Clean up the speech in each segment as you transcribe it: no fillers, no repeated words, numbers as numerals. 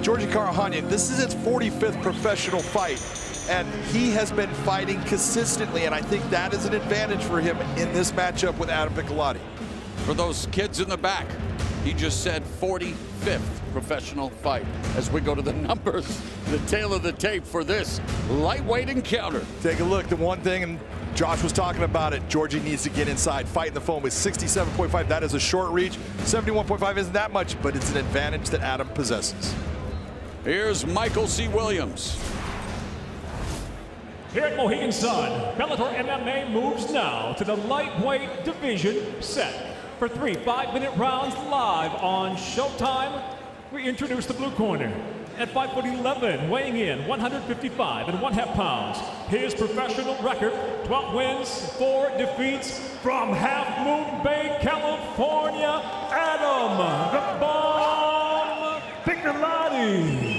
Georgi Karkhanyan, this is his 45th professional fight, and he has been fighting consistently, and I think that is an advantage for him in this matchup with Adam Piccoltti. For those kids in the back, he just said 45th professional fight. As we go to the numbers, the tail of the tape for this lightweight encounter. Take a look. The one thing, and Josh was talking about it, Georgi needs to get inside. Fighting the foam with 67.5. That is a short reach. 71.5 isn't that much, but it's an advantage that Adam possesses. Here's Michael C. Williams. Here at Mohegan Sun, Bellator MMA moves now to the lightweight division set. For 3 5-minute rounds live on Showtime, we introduce the blue corner. At 5'11", weighing in 155.5 pounds. His professional record, 12 wins, 4 defeats. From Half Moon Bay, California, Adam "The Bomb" Piccolotti.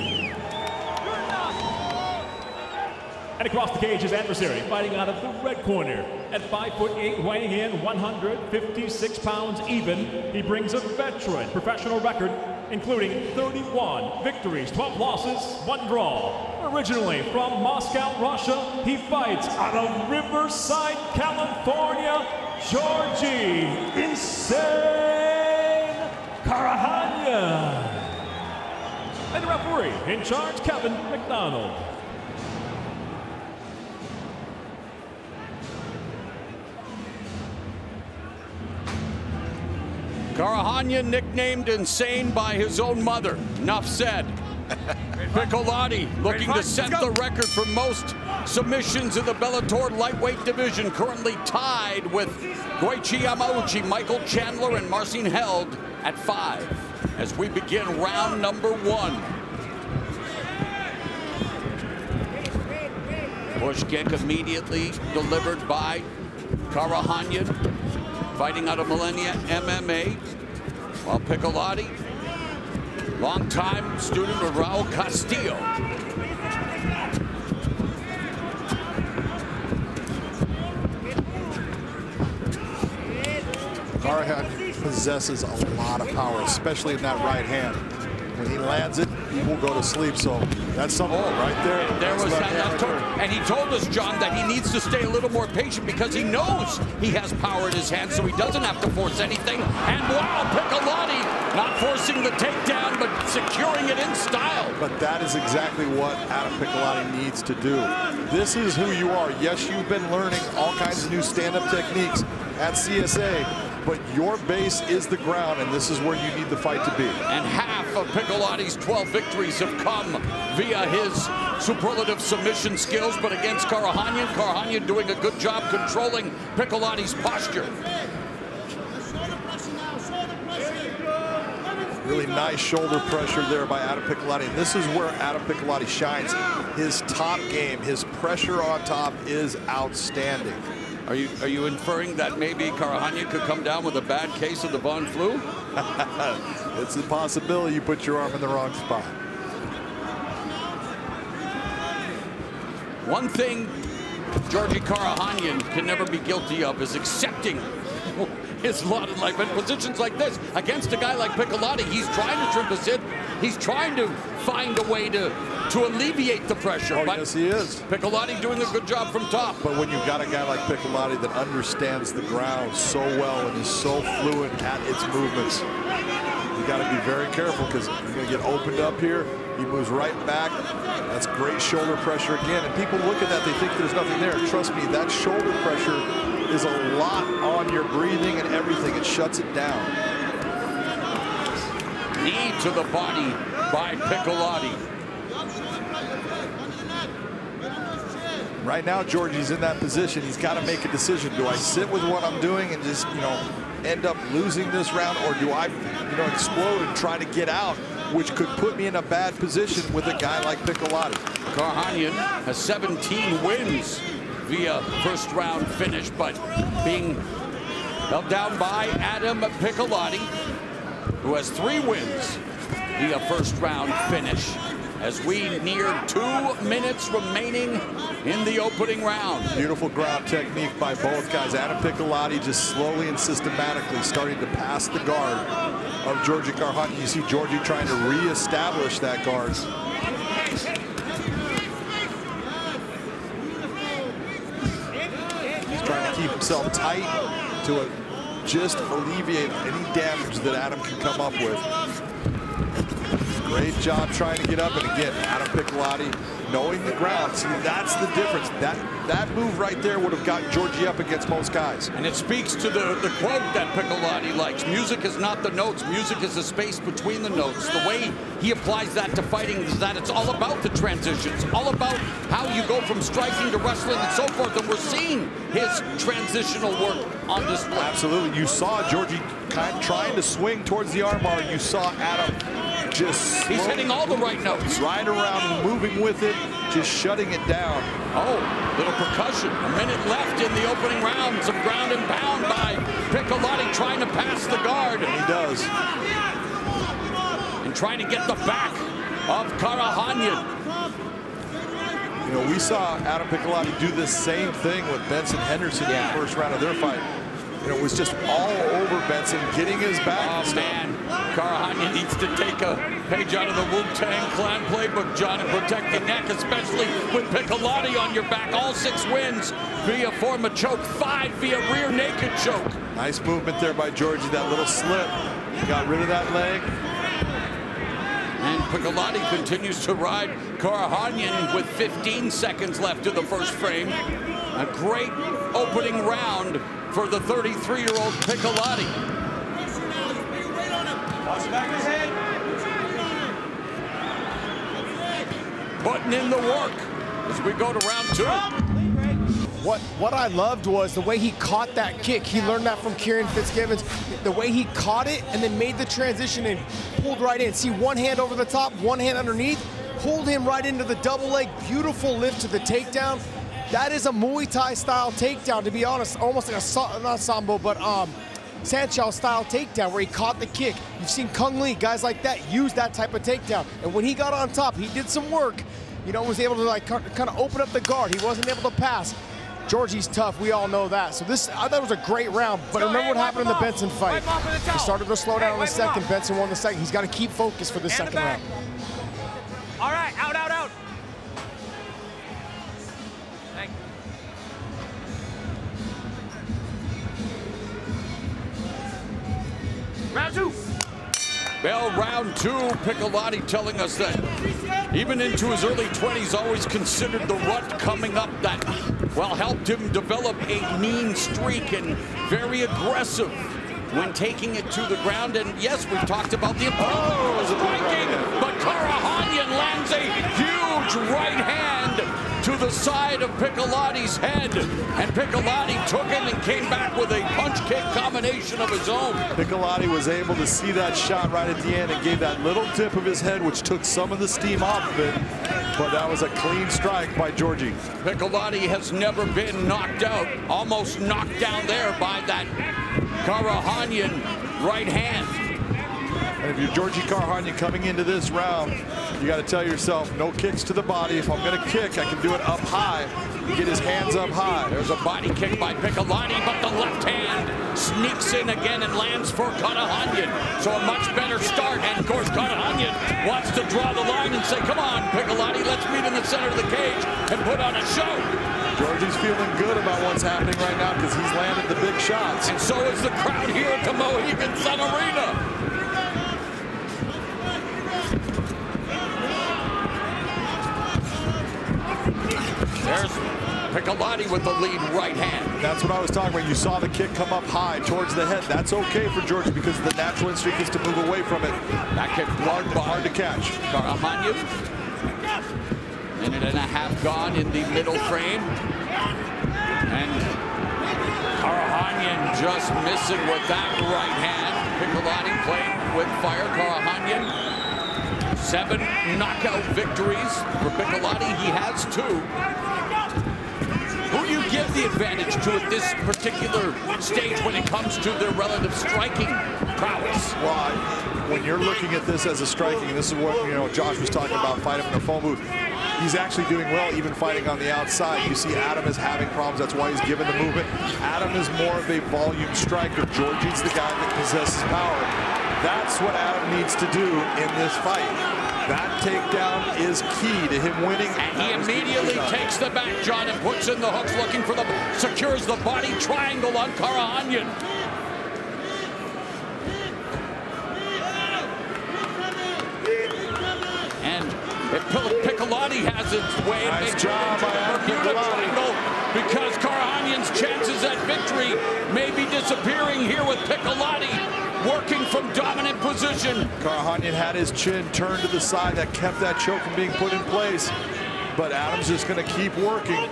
And across the cage, his adversary, fighting out of the red corner. At 5'8", weighing in 156 pounds even, he brings a veteran professional record, including 31 victories, 12 losses, 1 draw. Originally from Moscow, Russia, he fights out of Riverside, California, Georgi "Insane" Karakhanyan. And the referee in charge, Kevin McDonald. Karakhanyan, nicknamed Insane by his own mother. Enough said. Piccolotti looking to set the record for most submissions in the Bellator lightweight division, currently tied with Goichi Yamauchi, Michael Chandler, and Marcin Held at 5 as we begin round number 1. Push kick immediately delivered by Karakhanyan, fighting out of Millennia MMA, while Piccolotti, longtime student of Raul Castillo. Karakhanyan possesses a lot of power, especially in that right hand. When he lands it, he will go to sleep. So that's something right there. There was that. And he told us, John, that he needs to stay a little more patient because he knows he has power in his hands, so he doesn't have to force anything. And wow, Piccolotti not forcing the takedown, but securing it in style. But that is exactly what Adam Piccoltti needs to do. This is who you are. Yes, you've been learning all kinds of new stand-up techniques at CSA, but your base is the ground, and this is where you need the fight to be. And half of Piccolotti's 12 victories have come via his superlative submission skills, but against Karakhanyan doing a good job controlling Piccolotti's posture. Really nice shoulder pressure there by Adam Piccoltti, and this is where Adam Piccolotti shines. His top game, his pressure on top is outstanding. Are you inferring that maybe Karakhanyan could come down with a bad case of the Von flu? It's a possibility you put your arm in the wrong spot. One thing Georgi Karkhanyan can never be guilty of is accepting his lot in life. In positions like this, against a guy like Piccolotti, he's trying to trip us in. He's trying to find a way to alleviate the pressure. Oh, yes, he is. Piccolotti doing a good job from top. But when you've got a guy like Piccolotti that understands the ground so well and is so fluent at its movements, you got to be very careful because you're going to get opened up here. He moves right back. That's great shoulder pressure again. And people look at that, they think there's nothing there. Trust me, that shoulder pressure is a lot on your breathing and everything. It shuts it down. Knee to the body by Piccolotti. Right now, Georgi's in that position. He's got to make a decision. Do I sit with what I'm doing and just, end up losing this round, or do I, explode and try to get out, which could put me in a bad position with a guy like Piccolotti? Karkhanyan has 17 wins via first round finish, but being held down by Adam Piccoltti, who has 3 wins via first round finish, as we near 2 minutes remaining in the opening round. Beautiful ground technique by both guys. Adam Piccolotti just slowly and systematically starting to pass the guard. of Georgi Karkhanyan. You see Georgi trying to reestablish that guard. He's trying to keep himself tight to just alleviate any damage that Adam can come up with. Great job trying to get up, and again, Adam Piccoltti knowing the ground. See, that's the difference. That move right there would have gotten Georgi up against most guys. And it speaks to the quote that Piccolotti likes. Music is not the notes. Music is the space between the notes. The way he applies that to fighting is that it's all about the transitions, all about how you go from striking to wrestling and so forth. And we're seeing his transitional work on display. Absolutely. You saw Georgi kind of trying to swing towards the armbar. You saw Adam just he's hitting all the right notes. Right around, moving with it, just shutting it down. Oh, little percussion. A minute left in the opening round. Some ground and pound by Piccolotti trying to pass the guard. And he does. And trying to get the back of Karakhanyan. You know, we saw Adam Piccoltti do this same thing with Benson Henderson in the first round of their fight. You know, it was just all over Benson, getting his back. Oh, man. Karakhanyan needs to take a page out of the Wu-Tang Clan playbook, John, and protect your neck, especially with Piccolotti on your back. All 6 wins via form of choke, 5 via rear naked choke. Nice movement there by Georgi, that little slip. He got rid of that leg. And Piccolotti continues to ride Karakhanyan with 15 seconds left in the first frame. A great opening round for the 33-year-old Piccolotti. Putting in the work as we go to round 2. What I loved was the way he caught that kick. He learned that from Kieran Fitzgibbons. The way he caught it and then made the transition and pulled right in. See, one hand over the top, one hand underneath, pulled him right into the double leg. Beautiful lift to the takedown. That is a Muay Thai style takedown, to be honest, almost like a, not Sambo, but Sanchow style takedown where he caught the kick. You've seen Kung Lee, guys like that, use that type of takedown. And when he got on top, he did some work, you know, was able to like kind of open up the guard. He wasn't able to pass. Georgi's tough, we all know that. So this, I thought it was a great round, but remember what happened in the Benson fight. He started to slow down in the second, Benson won the second. He's got to keep focus for the second round. All right, out. Round 2. Well, round 2, Piccolotti telling us that even into his early 20s, always considered the rut coming up that, well, helped him develop a mean streak and very aggressive when taking it to the ground. And yes, we've talked about the importance of striking, but Karakhanyan lands a huge right hand to the side of Piccolotti's head, and Piccolotti took him and came back with a punch-kick combination of his own. Piccolotti was able to see that shot right at the end and gave that little tip of his head, which took some of the steam off of it, but that was a clean strike by Georgi. Piccolotti has never been knocked out, almost knocked down there by that Karakhanyan right hand. And if you're Georgi Karkhanyan coming into this round, you got to tell yourself, no kicks to the body. If I'm going to kick, I can do it up high. Get his hands up high. There's a body kick by Piccolotti, but the left hand sneaks in again and lands for Karakhanyan. So a much better start. And of course, Karakhanyan wants to draw the line and say, come on, Piccolotti, let's meet in the center of the cage and put on a show. Georgi's feeling good about what's happening right now because he's landed the big shots. And so is the crowd here at the Mohegan Sun Arena. There's Piccolotti with the lead right hand. That's what I was talking about. You saw the kick come up high towards the head. That's okay for Georgi because the natural instinct is to move away from it. That kick hard to catch. Karakhanyan. Minute and a half gone in the middle frame. And Karakhanyan just missing with that right hand. Piccolotti playing with fire. Karakhanyan. 7 knockout victories for Piccolotti. He has 2. Who do you give the advantage to at this particular stage when it comes to their relative striking prowess? Well, when you're looking at this as a striking, and this is what, you know, Josh was talking about fighting in the phone booth, he's actually doing well even fighting on the outside. You see Adam is having problems. That's why he's given the movement. Adam is more of a volume striker. Georgi's the guy that possesses power. That's what Adam needs to do in this fight. That takedown is key to him winning. And he immediately takes the back, John, and puts in the hooks, looking for the, secures the body triangle on Karkhanyan. And if Piccolotti has its way, nice it makes job by Adam Piccoltti. Because Karkhanyan's chances at victory may be disappearing here with Piccolotti working from dominant position. Karkhanyan had his chin turned to the side. That kept that choke from being put in place. But Adam's just going to keep working.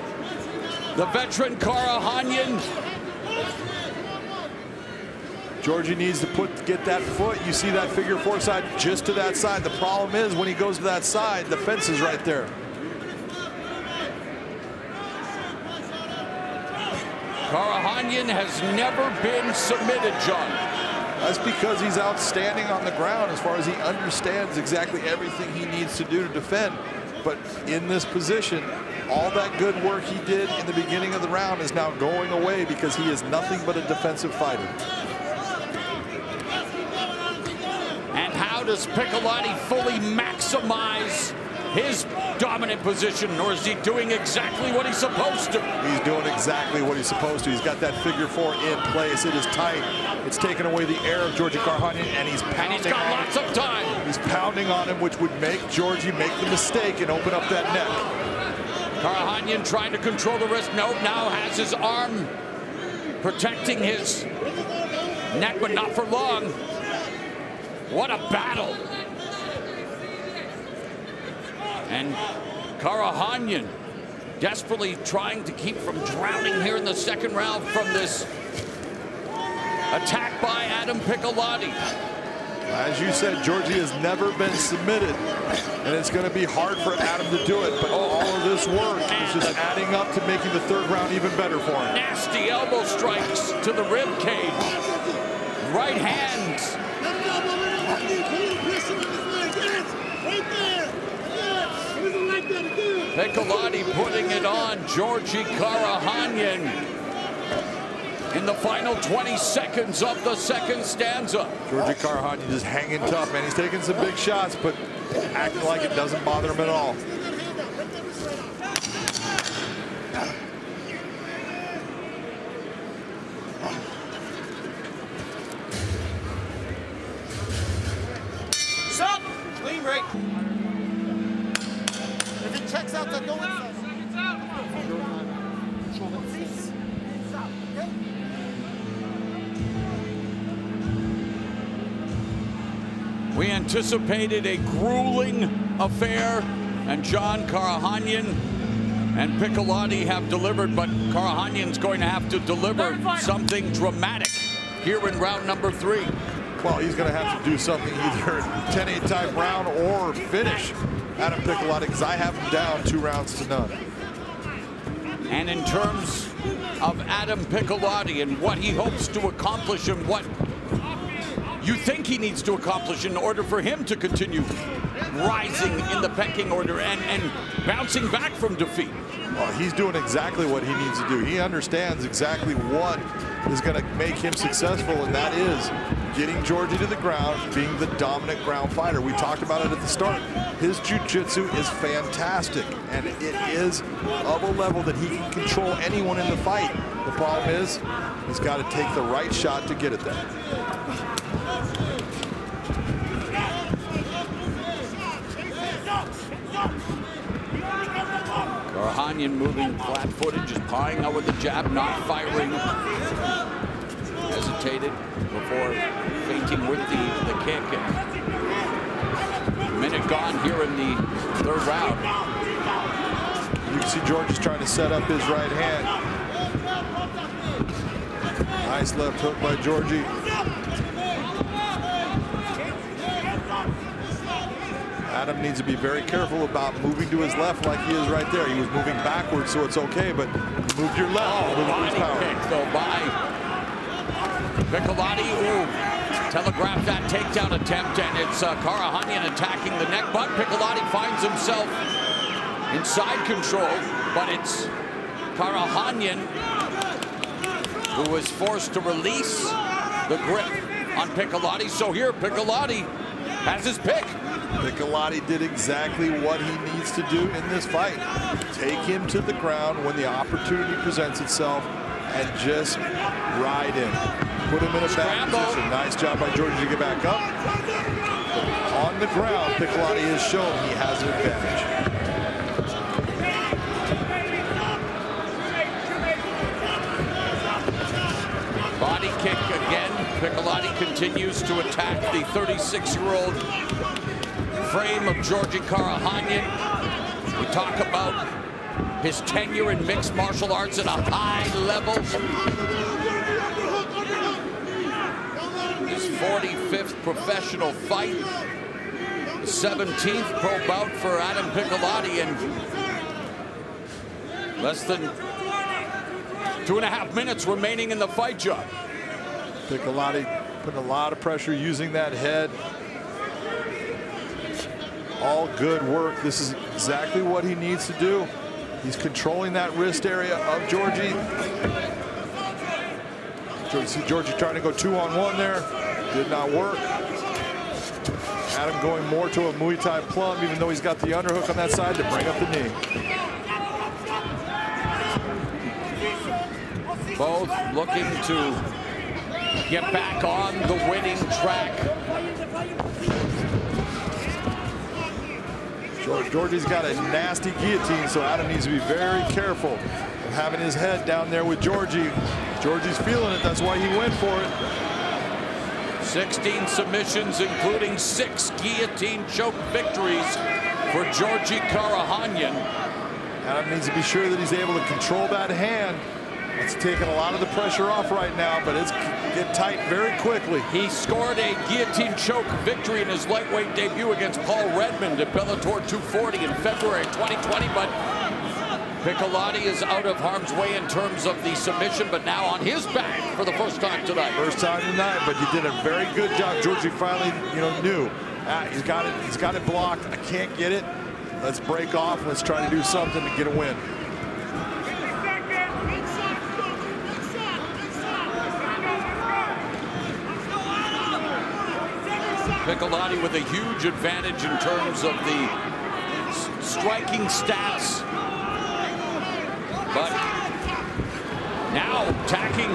The veteran Karkhanyan. Georgi needs to get that foot. You see that figure four side just to that side. The problem is when he goes to that side, the fence is right there. Karkhanyan has never been submitted, John. That's because he's outstanding on the ground as far as he understands exactly everything he needs to do to defend. But in this position, all that good work he did in the beginning of the round is now going away because he is nothing but a defensive fighter. And how does Piccolotti fully maximize his dominant position, or is he doing exactly what he's supposed to? He's doing exactly what he's supposed to. He's got that figure four in place. It is tight. It's taken away the air of Georgi Karkhanyan, and he's pounding. And he's got lots of time. He's pounding on him, which would make Georgi make the mistake and open up that neck. Karkhanyan trying to control the wrist. Nope, now has his arm protecting his neck, but not for long. What a battle. And Karkhanyan desperately trying to keep from drowning here in the second round from this attack by Adam Piccoltti. As you said, Georgi has never been submitted, and it's going to be hard for Adam to do it, but all of this work is just adding up to making the third round even better for him. Nasty elbow strikes to the rib cage. Right hands. Piccolotti putting it on Georgi Karkhanyan in the final 20 seconds of the second stanza. Georgi Karkhanyan just hanging tough, man. He's taking some big shots, but acting like it doesn't bother him at all. Stop! Clean break. If it checks out, then go inside. We anticipated a grueling affair, and John Karkhanyan and Piccolotti have delivered, but Karkhanyan's going to have to deliver something dramatic here in round number 3. Well, he's going to have to do something either 10-8 type round or finish Adam Piccoltti, because I have him down 2 rounds to none. And in terms of Adam Piccoltti and what he hopes to accomplish and what you think he needs to accomplish in order for him to continue rising in the pecking order and bouncing back from defeat. Well, he's doing exactly what he needs to do. He understands exactly what is going to make him successful, and that is getting Georgi to the ground, being the dominant ground fighter. We talked about it at the start. His jiu-jitsu is fantastic, and it is of a level that he can control anyone in the fight. The problem is he's got to take the right shot to get it there. Karkhanyan moving flat-footed, just pawing out with the jab, not firing. Hesitated before feinting with the kick. And a minute gone here in the third round. You can see Georgi's trying to set up his right hand. Nice left hook by Georgi. Adam needs to be very careful about moving to his left like he is right there. He was moving backwards, so it's okay, but you moved your left. Body kick, though, by Piccolotti. Ooh, telegraphed that takedown attempt, and it's Karkhanyan attacking the neck, but Piccolotti finds himself in side control, but it's Karkhanyan who was forced to release the grip. on Piccolotti. So here, Piccolotti has his pick. Piccolotti did exactly what he needs to do in this fight. Take him to the ground when the opportunity presents itself and just ride him. Put him in a back position. Nice job by Georgi to get back up. On the ground, Piccolotti has shown he has an advantage. Body kick again. Piccolotti continues to attack the 36-year-old frame of Georgi Karkhanyan. We talk about his tenure in mixed martial arts at a high level. His 45th professional fight. The 17th pro bout for Adam Piccoltti, and less than 2.5 minutes remaining in the fight, John. Piccolotti putting a lot of pressure using that head. All good work. This is exactly what he needs to do. He's controlling that wrist area of Georgi. See Georgi trying to go 2-on-1 there. Did not work. Adam going more to a Muay Thai plum, even though he's got the underhook on that side to bring up the knee. Both looking to get back on the winning track. Georgi's got a nasty guillotine, so Adam needs to be very careful of having his head down there with Georgi. Georgi's feeling it, that's why he went for it. 16 submissions, including 6 guillotine choke victories for Georgi Karkhanyan. Adam needs to be sure that he's able to control that hand. It's taking a lot of the pressure off right now, but it's get tight very quickly. He scored a guillotine choke victory in his lightweight debut against Paul Redmond at Bellator 240 in February 2020, but Piccolotti is out of harm's way in terms of the submission, but now on his back for the first time tonight. First time tonight, but he did a very good job. Georgi finally, knew he's got it blocked. I can't get it. Let's break off. Let's try to do something to get a win. Piccolotti with a huge advantage in terms of the striking stats. But now attacking.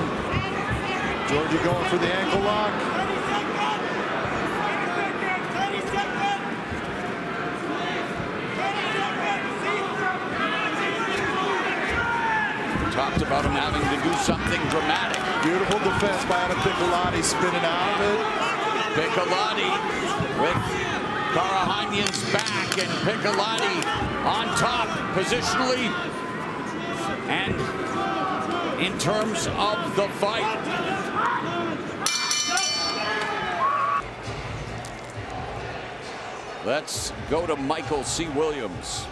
Georgi going for the ankle lock. Talked about him having to do something dramatic. Beautiful defense by Adam Piccoltti, spinning out of it. Piccolotti with Karakhanyan's back, and Piccolotti on top positionally and in terms of the fight. Let's go to Michael C. Williams.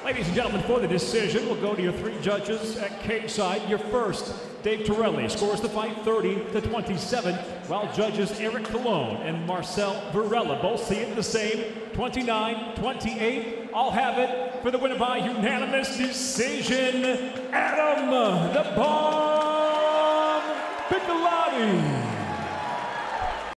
Ladies and gentlemen, for the decision, we'll go to your 3 judges at cage side. Your first, Dave Torelli, scores the fight 30-27, while judges Eric Colon and Marcel Varela both see it the same, 29-28. I'll have it for the winner by unanimous decision, Adam "The Bomb" Piccoltti.